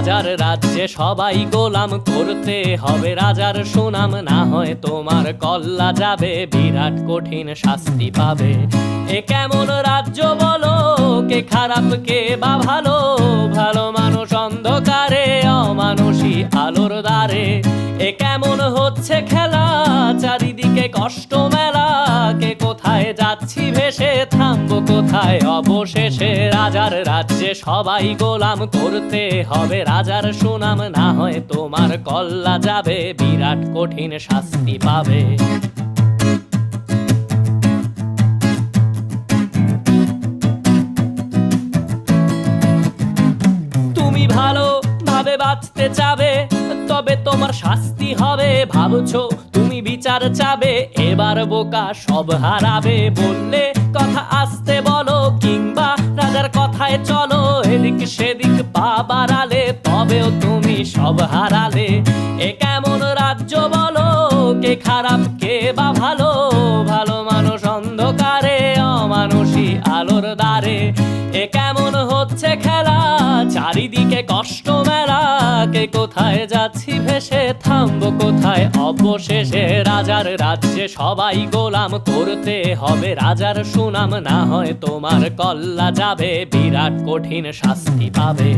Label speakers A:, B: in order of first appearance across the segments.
A: রাজার রাজ্যে সবাই গোলাম, করতে হবে রাজার সুনাম, না হয় তোমার কল্লা যাবে, বিরাট কঠিন শাস্তি পাবে। এ কেমন রাজ্য বলো, কে খারাপ কে বা ভালো, ভালো মানুষ অন্ধকারে, অমানুষী আলোর দ্বারে। এ কেমন হচ্ছে খেলা, চারিদিকে কষ্ট মেলা, কে কোথায় যাচ্ছি ভেসে, থামবো কোথায় অবশেষে। রাজার রাজ্যে সবাই গোলাম, করতে হবে রাজার সুনাম, না হয় তোমার কল্লা যাবে, বিরাট কঠিন শাস্তি পাবে। তুমি ভালো ভাবে বাঁচতে চাবে, তবে তোমার শাস্তি হবে। ভাবছো তুমি বিচার চাবে, এবার বোকা সব হারাবে। বললে কথা আসতে বলো, কিংবা রাজার কথায় চলো, এদিক সেদিক পা বাড়ালে, তবেও তুমি সব হারালে। এ কেমন রাজ্য বলো, কে খারাপ কে বা ভালো, ভালো মানুষ অন্ধকারে, অমানুষী আলোর দ্বারে। এ কেমন হচ্ছে খেলা, চারিদিকে কষ্ট মেলা, কে কোথায় যাচ্ছি ভেসে, থামবো কোথায় অবশেষে। রাজার রাজ্যে সবাই গোলাম, করতে হবে রাজার সুনাম, না হয় তোমার কল্লা যাবে, বিরাট কঠিন শাস্তি পাবে।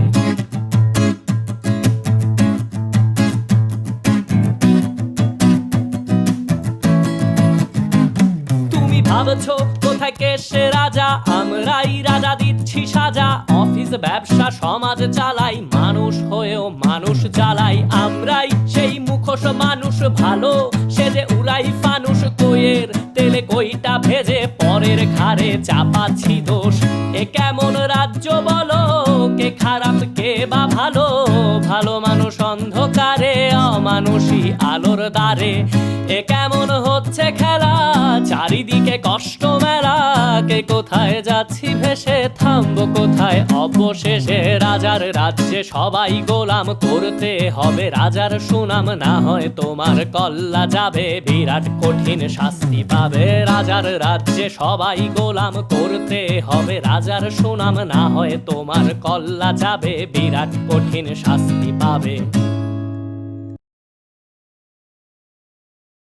A: ভাবছো কোথায় কে সে রাজা, আমরাই রাজা দিচ্ছি সাজা। অফিস ব্যবসা সমাজ চালাই, মানুষ হয়েও মানুষ জ্বালাই। আমরাই সেই মুখোশ মানুষ ভালো, সে যে উড়াই ফানুষ, কইয়ের তেলে কইটা ভেজে, পরের ঘাড়ে চাপাচ্ছি দোষ। এ কেমন রাজ্য বলো, কে খারাপ কে বা ভালো, ভালো মানুষ অন্ধকারে, অমানুষী আলোর দ্বারে। এ কেমন হচ্ছে খেলা, চারিদিকে কষ্ট মেলা, কে কোথায় যাচ্ছি ভেসে, থামবো কোথায় অবশেষে। রাজার রাজ্যে সবাই গোলাম, করতে হবে রাজার সুনাম, না হয় তোমার কল্লা যাবে, বিরাট কঠিন শাস্তি পাবে। রাজার রাজ্যে সবাই গোলাম, করতে হবে রাজার সুনাম, না হয় তোমার কল্লা যাবে, বিরাট কঠিন শাস্তি পাবে।